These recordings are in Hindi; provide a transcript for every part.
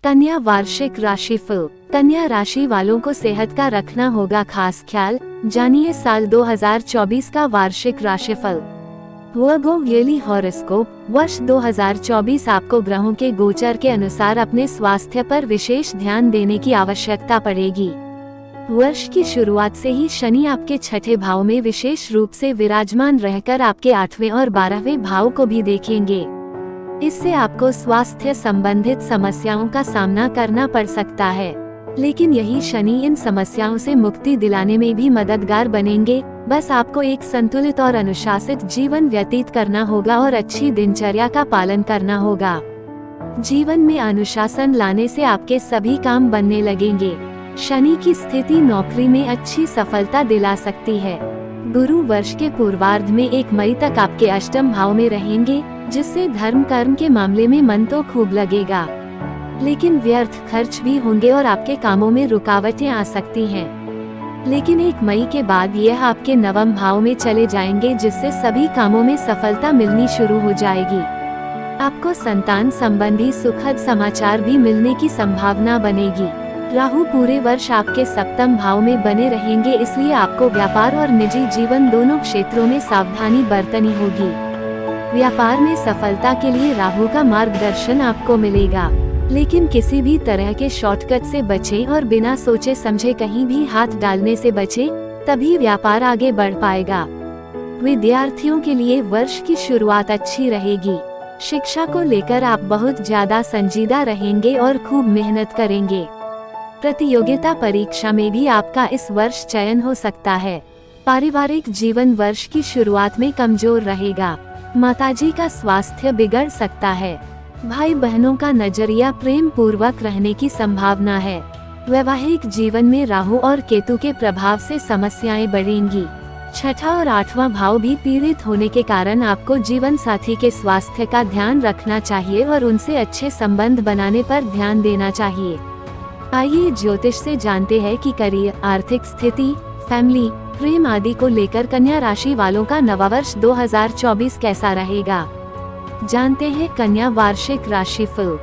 कन्या वार्षिक राशिफल। कन्या राशि वालों को सेहत का रखना होगा खास ख्याल। जानिए साल 2024 का वार्षिक राशिफल। वर्गो ईयरली हॉरोस्कोप। वर्ष 2024 आपको ग्रहों के गोचर के अनुसार अपने स्वास्थ्य पर विशेष ध्यान देने की आवश्यकता पड़ेगी। वर्ष की शुरुआत से ही शनि आपके छठे भाव में विशेष रूप से विराजमान रहकर आपके 8वें और 12वें भाव को भी देखेंगे। इससे आपको स्वास्थ्य संबंधित समस्याओं का सामना करना पड़ सकता है, लेकिन यही शनि इन समस्याओं से मुक्ति दिलाने में भी मददगार बनेंगे। बस आपको एक संतुलित और अनुशासित जीवन व्यतीत करना होगा और अच्छी दिनचर्या का पालन करना होगा। जीवन में अनुशासन लाने से आपके सभी काम बनने लगेंगे। शनि की स्थिति नौकरी में अच्छी सफलता दिला सकती है। गुरु वर्ष के पूर्वार्ध में 1 मई तक आपके अष्टम भाव में रहेंगे, जिससे धर्म कर्म के मामले में मन तो खूब लगेगा, लेकिन व्यर्थ खर्च भी होंगे और आपके कामों में रुकावटें आ सकती हैं। लेकिन 1 मई के बाद यह आपके 9वें भाव में चले जाएंगे, जिससे सभी कामों में सफलता मिलनी शुरू हो जाएगी। आपको संतान संबंधी सुखद समाचार भी मिलने की संभावना बनेगी। राहु पूरे वर्ष आपके 7वें भाव में बने रहेंगे, इसलिए आपको व्यापार और निजी जीवन दोनों क्षेत्रों में सावधानी बरतनी होगी। व्यापार में सफलता के लिए राहु का मार्गदर्शन आपको मिलेगा, लेकिन किसी भी तरह के शॉर्टकट से बचें और बिना सोचे समझे कहीं भी हाथ डालने से बचें, तभी व्यापार आगे बढ़ पाएगा। विद्यार्थियों के लिए वर्ष की शुरुआत अच्छी रहेगी। शिक्षा को लेकर आप बहुत ज्यादा संजीदा रहेंगे और खूब मेहनत करेंगे। प्रतियोगिता परीक्षा में भी आपका इस वर्ष चयन हो सकता है। पारिवारिक जीवन वर्ष की शुरुआत में कमजोर रहेगा। माताजी का स्वास्थ्य बिगड़ सकता है। भाई बहनों का नजरिया प्रेम पूर्वक रहने की संभावना है। वैवाहिक जीवन में राहु और केतु के प्रभाव से समस्याएं बढ़ेंगी। 6ठा और 8वां भाव भी पीड़ित होने के कारण आपको जीवन साथी के स्वास्थ्य का ध्यान रखना चाहिए और उनसे अच्छे संबंध बनाने पर ध्यान देना चाहिए। आइए ज्योतिष से जानते हैं कि करियर, आर्थिक स्थिति, फैमिली, प्रेम आदि को लेकर कन्या राशि वालों का नवा वर्ष 2024 कैसा रहेगा। जानते हैं कन्या वार्षिक राशिफल।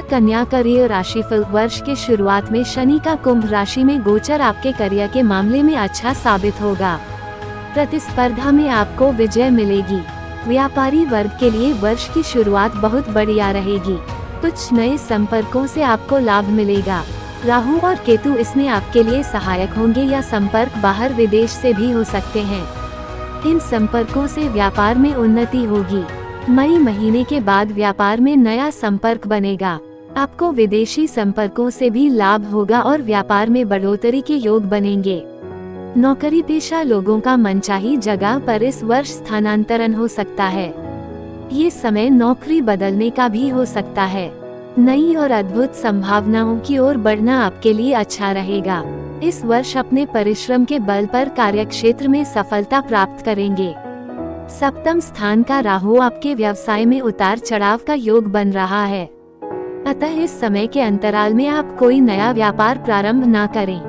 कन्या करियर राशिफल। वर्ष के शुरुआत में शनि का कुंभ राशि में गोचर आपके करियर के मामले में अच्छा साबित होगा। प्रतिस्पर्धा में आपको विजय मिलेगी। व्यापारी वर्ग के लिए वर्ष की शुरुआत बहुत बढ़िया रहेगी। कुछ नए संपर्कों से आपको लाभ मिलेगा। राहु और केतु इसमें आपके लिए सहायक होंगे या संपर्क बाहर विदेश से भी हो सकते हैं। इन संपर्कों से व्यापार में उन्नति होगी। मई महीने के बाद व्यापार में नया संपर्क बनेगा। आपको विदेशी संपर्कों से भी लाभ होगा और व्यापार में बढ़ोतरी के योग बनेंगे। नौकरी पेशा लोगों का मनचाही जगह पर इस वर्ष स्थानांतरण हो सकता है। ये समय नौकरी बदलने का भी हो सकता है। नई और अद्भुत संभावनाओं की ओर बढ़ना आपके लिए अच्छा रहेगा। इस वर्ष अपने परिश्रम के बल पर कार्यक्षेत्र में सफलता प्राप्त करेंगे। 7वें स्थान का राहु आपके व्यवसाय में उतार चढ़ाव का योग बन रहा है, अतः इस समय के अंतराल में आप कोई नया व्यापार प्रारंभ ना करें।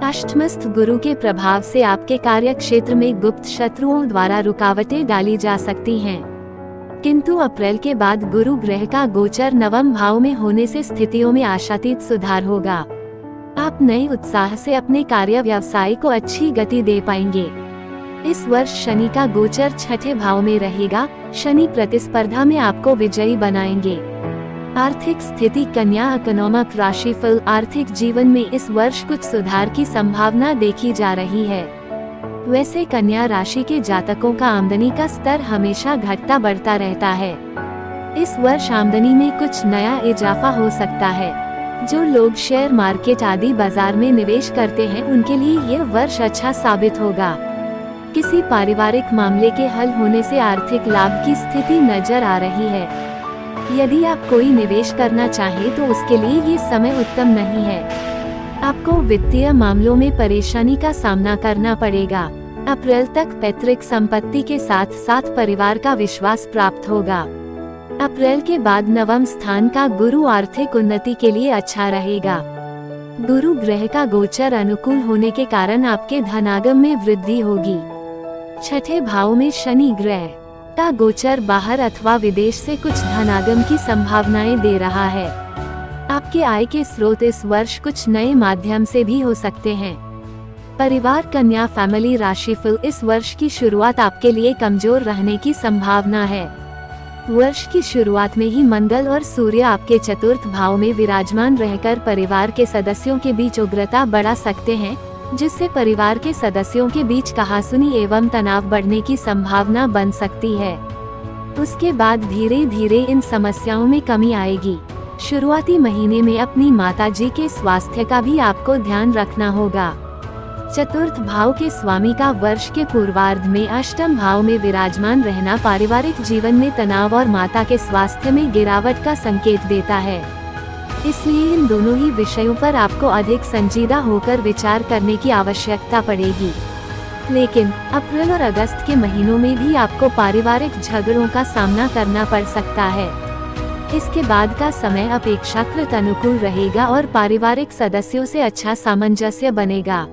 अष्टमस्थ गुरु के प्रभाव से आपके कार्यक्षेत्र में गुप्त शत्रुओं द्वारा रुकावटें डाली जा सकती हैं, किंतु अप्रैल के बाद गुरु ग्रह का गोचर 9वें भाव में होने से स्थितियों में आशातीत सुधार होगा। आप नए उत्साह से अपने कार्य व्यवसाय को अच्छी गति दे पाएंगे। इस वर्ष शनि का गोचर 6ठे भाव में रहेगा। शनि प्रतिस्पर्धा में आपको विजयी बनाएंगे। आर्थिक स्थिति कन्या इकोनॉमिक राशिफल। आर्थिक जीवन में इस वर्ष कुछ सुधार की संभावना देखी जा रही है। वैसे कन्या राशि के जातकों का आमदनी का स्तर हमेशा घटता बढ़ता रहता है। इस वर्ष आमदनी में कुछ नया इजाफा हो सकता है। जो लोग शेयर मार्केट आदि बाजार में निवेश करते हैं, उनके लिए यह वर्ष अच्छा साबित होगा। किसी पारिवारिक मामले के हल होने से आर्थिक लाभ की स्थिति नजर आ रही है। यदि आप कोई निवेश करना चाहें तो उसके लिए ये समय उत्तम नहीं है। आपको वित्तीय मामलों में परेशानी का सामना करना पड़ेगा। अप्रैल तक पैतृक संपत्ति के साथ साथ परिवार का विश्वास प्राप्त होगा। अप्रैल के बाद 9वें स्थान का गुरु आर्थिक उन्नति के लिए अच्छा रहेगा। गुरु ग्रह का गोचर अनुकूल होने के कारण आपके धनागम में वृद्धि होगी। 6ठे भाव में शनि ग्रह का गोचर बाहर अथवा विदेश से कुछ धनागम की संभावनाएं दे रहा है। आपके आय के स्रोत इस वर्ष कुछ नए माध्यम से भी हो सकते हैं। परिवार कन्या फैमिली राशिफल, इस वर्ष की शुरुआत आपके लिए कमजोर रहने की संभावना है। वर्ष की शुरुआत में ही मंगल और सूर्य आपके चतुर्थ भाव में विराजमान रहकर परिवार के सदस्यों के बीच उग्रता बढ़ा सकते हैं, जिससे परिवार के सदस्यों के बीच कहासुनी एवं तनाव बढ़ने की संभावना बन सकती है। उसके बाद धीरे धीरे इन समस्याओं में कमी आएगी। शुरुआती महीने में अपनी माताजी के स्वास्थ्य का भी आपको ध्यान रखना होगा। चतुर्थ भाव के स्वामी का वर्ष के पूर्वार्ध में अष्टम भाव में विराजमान रहना पारिवारिक जीवन में तनाव और माता के स्वास्थ्य में गिरावट का संकेत देता है। इसलिए इन दोनों ही विषयों पर आपको अधिक संजीदा होकर विचार करने की आवश्यकता पड़ेगी। लेकिन अप्रैल और अगस्त के महीनों में भी आपको पारिवारिक झगड़ों का सामना करना पड़ सकता है। इसके बाद का समय अपेक्षाकृत अनुकूल रहेगा और पारिवारिक सदस्यों से अच्छा सामंजस्य बनेगा।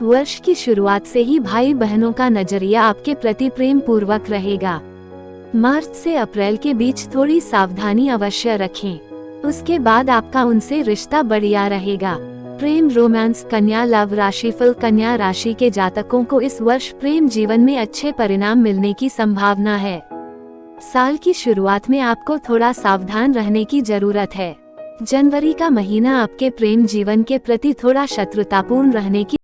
वर्ष की शुरुआत से ही भाई बहनों का नजरिया आपके प्रति प्रेम पूर्वक रहेगा। मार्च से अप्रैल के बीच थोड़ी सावधानी अवश्य रखें। उसके बाद आपका उनसे रिश्ता बढ़िया रहेगा। प्रेम रोमांस कन्या लव राशिफल, कन्या राशि के जातकों को इस वर्ष प्रेम जीवन में अच्छे परिणाम मिलने की संभावना है। साल की शुरुआत में आपको थोड़ा सावधान रहने की जरूरत है। जनवरी का महीना आपके प्रेम जीवन के प्रति थोड़ा शत्रुतापूर्ण रहने की